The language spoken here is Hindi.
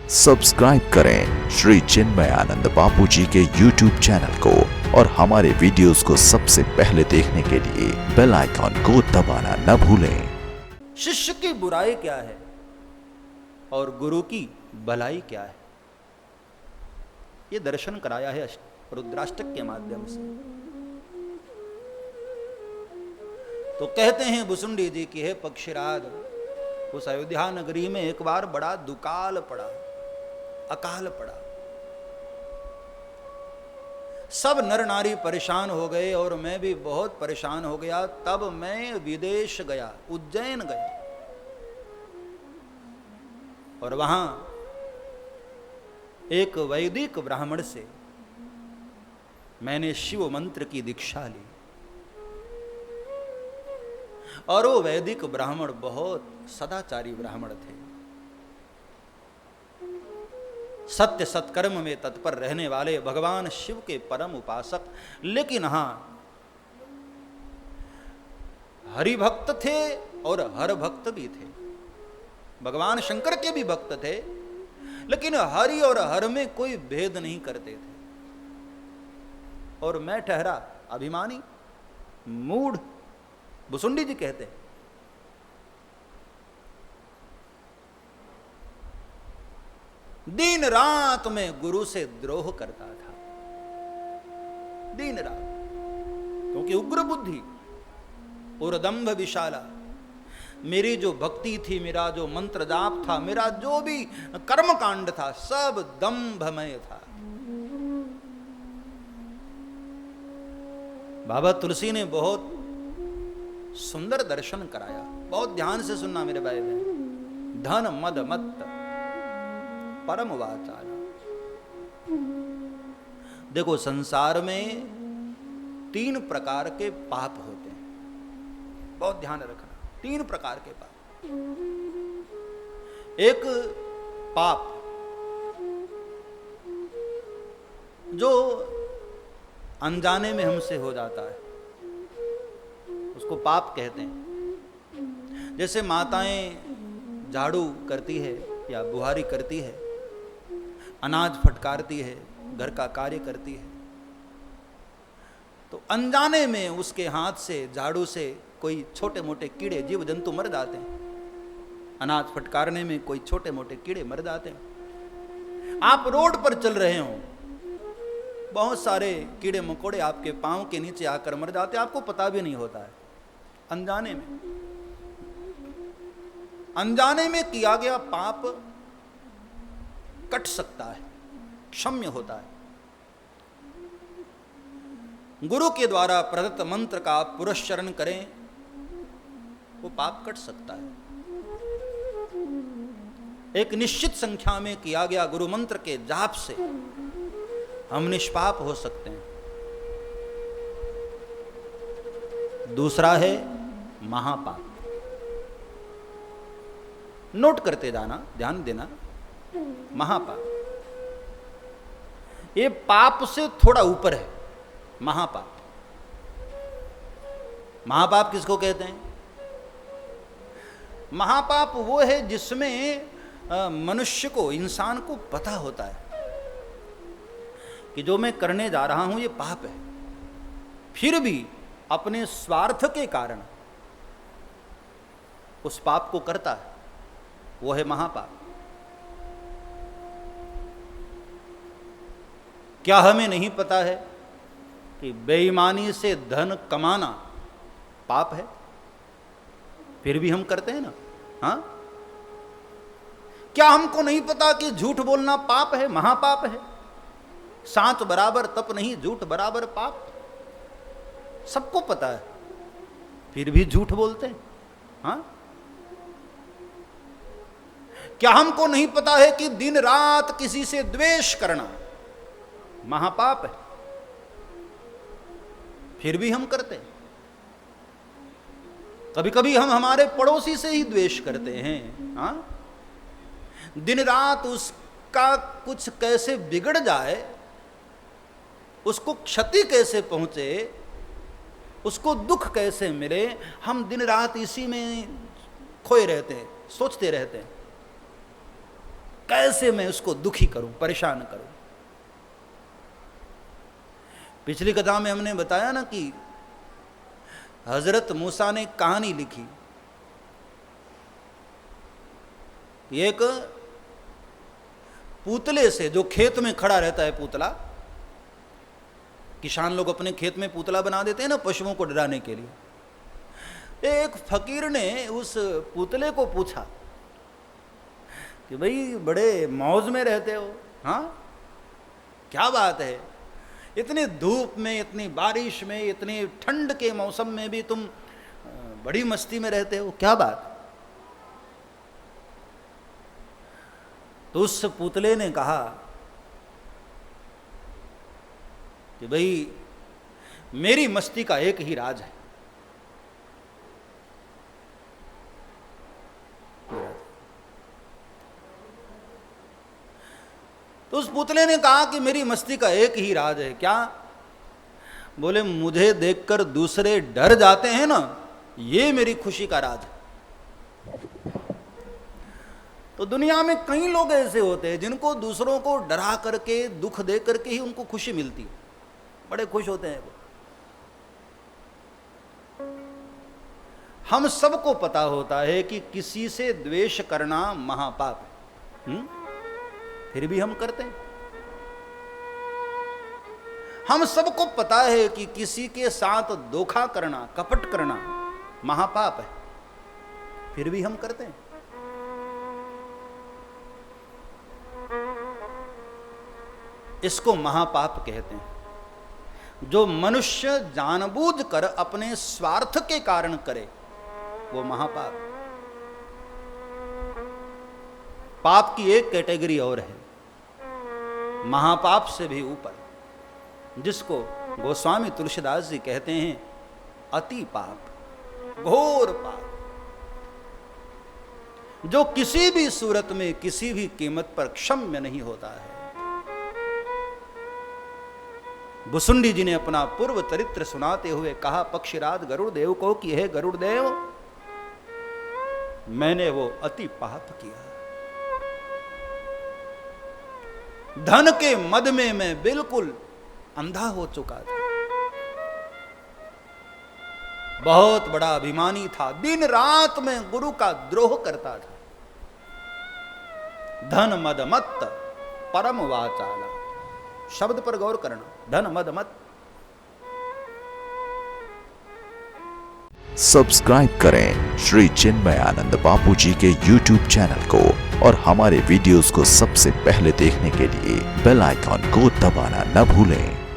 सब्सक्राइब करें श्री चिन्मयानंद बापू जी के YouTube चैनल को और हमारे वीडियोस को सबसे पहले देखने के लिए बेल आइकॉन को दबाना न भूलें। शिष्य की बुराई क्या है और गुरु की भलाई क्या है, ये दर्शन कराया है रुद्राष्टक के माध्यम से। तो कहते हैं भुसुंडी जी की, हे पक्षीराज, उस अयोध्या नगरी में एक बार बड़ा दुकाल पड़ा, अकाल पड़ा। सब नर नारी परेशान हो गए और मैं भी बहुत परेशान हो गया। तब मैं विदेश गया, उज्जैन गया और वहां एक वैदिक ब्राह्मण से मैंने शिव मंत्र की दीक्षा ली। और वो वैदिक ब्राह्मण बहुत सदाचारी ब्राह्मण थे, सत्य सत्कर्म में तत्पर रहने वाले भगवान शिव के परम उपासक। लेकिन हां, हरि भक्त थे और हर भक्त भी थे। भगवान शंकर के भी भक्त थे, लेकिन हरि और हर में कोई भेद नहीं करते थे। और मैं ठहरा अभिमानी, मूढ़। भुसुंडी जी कहते हैं, दिन रात में गुरु से द्रोह करता था, दिन रात, क्योंकि उग्र बुद्धि और दंभ विशाला। मेरी जो भक्ति थी, मेरा जो मंत्र जाप था, मेरा जो भी कर्म कांड था, सब दंभमय था। बाबा तुलसी ने बहुत सुंदर दर्शन कराया। बहुत ध्यान से सुनना मेरे भाई बहन। धन मद मत परम वाचाला। देखो, संसार में 3 प्रकार के पाप होते हैं, बहुत ध्यान रखना। 3 प्रकार के पाप। एक पाप जो अनजाने में हमसे हो जाता है, उसको पाप कहते हैं। जैसे माताएं झाड़ू करती है या बुहारी करती है, अनाज फटकारती है, घर का कार्य करती है, तो अनजाने में उसके हाथ से, झाड़ू से कोई छोटे मोटे कीड़े जीव जंतु मर जाते हैं। अनाज फटकारने में कोई छोटे मोटे कीड़े मर जाते हैं। आप रोड पर चल रहे हो, बहुत सारे कीड़े मकोड़े आपके पांव के नीचे आकर मर जाते हैं, आपको पता भी नहीं होता है। अनजाने में, अनजाने में किया गया पाप कट सकता है, क्षम्य होता है। गुरु के द्वारा प्रदत्त मंत्र का आप पुरस्चरण करें, वो पाप कट सकता है। एक निश्चित संख्या में किया गया गुरु मंत्र के जाप से हम निष्पाप हो सकते हैं। दूसरा है महापाप। नोट करते जाना, ध्यान देना। महापाप, ये पाप से थोड़ा ऊपर है। महापाप, महापाप किसको कहते हैं? महापाप वो है जिसमें मनुष्य को, इंसान को पता होता है कि जो मैं करने जा रहा हूं ये पाप है, फिर भी अपने स्वार्थ के कारण उस पाप को करता है, वो है महापाप। क्या हमें नहीं पता है कि बेईमानी से धन कमाना पाप है, फिर भी हम करते हैं ना? हाँ, क्या हमको नहीं पता कि झूठ बोलना पाप है, महापाप है? सांच बराबर तप नहीं, झूठ बराबर पाप। सबको पता है, फिर भी झूठ बोलते हैं। हाँ, क्या हमको नहीं पता है कि दिन रात किसी से द्वेष करना महापाप है, फिर भी हम करते हैं। कभी कभी हम हमारे पड़ोसी से ही द्वेष करते हैं। हाँ, दिन रात उसका कुछ कैसे बिगड़ जाए, उसको क्षति कैसे पहुंचे, उसको दुख कैसे मिले, हम दिन रात इसी में खोए रहते हैं, सोचते रहते हैं। कैसे मैं उसको दुखी करूं, परेशान करूं। पिछली कथा में हमने बताया ना कि हजरत मूसा ने कहानी लिखी। एक पुतले से, जो खेत में खड़ा रहता है पुतला, किसान लोग अपने खेत में पुतला बना देते हैं ना पशुओं को डराने के लिए। एक फकीर ने उस पुतले को पूछा कि भाई बड़े मौज में रहते हो, हाँ क्या बात है, इतनी धूप में, इतनी बारिश में, इतनी ठंड के मौसम में भी तुम बड़ी मस्ती में रहते हो, क्या बात। तो उस पुतले ने कहा कि भाई मेरी मस्ती का एक ही राज है। तो उस पुतले ने कहा कि मेरी मस्ती का एक ही राज है। क्या? बोले मुझे देखकर दूसरे डर जाते हैं ना, ये मेरी खुशी का राज है। तो दुनिया में कई लोग ऐसे होते हैं जिनको दूसरों को डरा करके, दुख दे करके ही उनको खुशी मिलती है, बड़े खुश होते हैं वो। हम सबको पता होता है कि किसी से द्वेष करना महापाप है, फिर भी हम करते हैं। हम सबको पता है कि किसी के साथ धोखा करना, कपट करना महापाप है, फिर भी हम करते हैं। इसको महापाप कहते हैं। जो मनुष्य जानबूझकर अपने स्वार्थ के कारण करे वो महापाप। पाप की एक कैटेगरी और है, महापाप से भी ऊपर, जिसको गोस्वामी तुलसीदास जी कहते हैं अति पाप, घोर पाप, जो किसी भी सूरत में, किसी भी कीमत पर क्षम्य नहीं होता है। भुसुंडी जी ने अपना पूर्व चरित्र सुनाते हुए कहा पक्षीराज गरुड़ देव को कि हे गरुड़ देव, मैंने वो अति पाप किया। धन के मद में मैं बिल्कुल अंधा हो चुका था, बहुत बड़ा अभिमानी था, दिन रात में गुरु का द्रोह करता था। धन मद मत परम वाचाला, शब्द पर गौर करना, धन मद मत। सब्सक्राइब करें श्री चिन्मयानंद बापू जी के YouTube चैनल को और हमारे वीडियोस को सबसे पहले देखने के लिए बेल आइकॉन को दबाना न भूलें।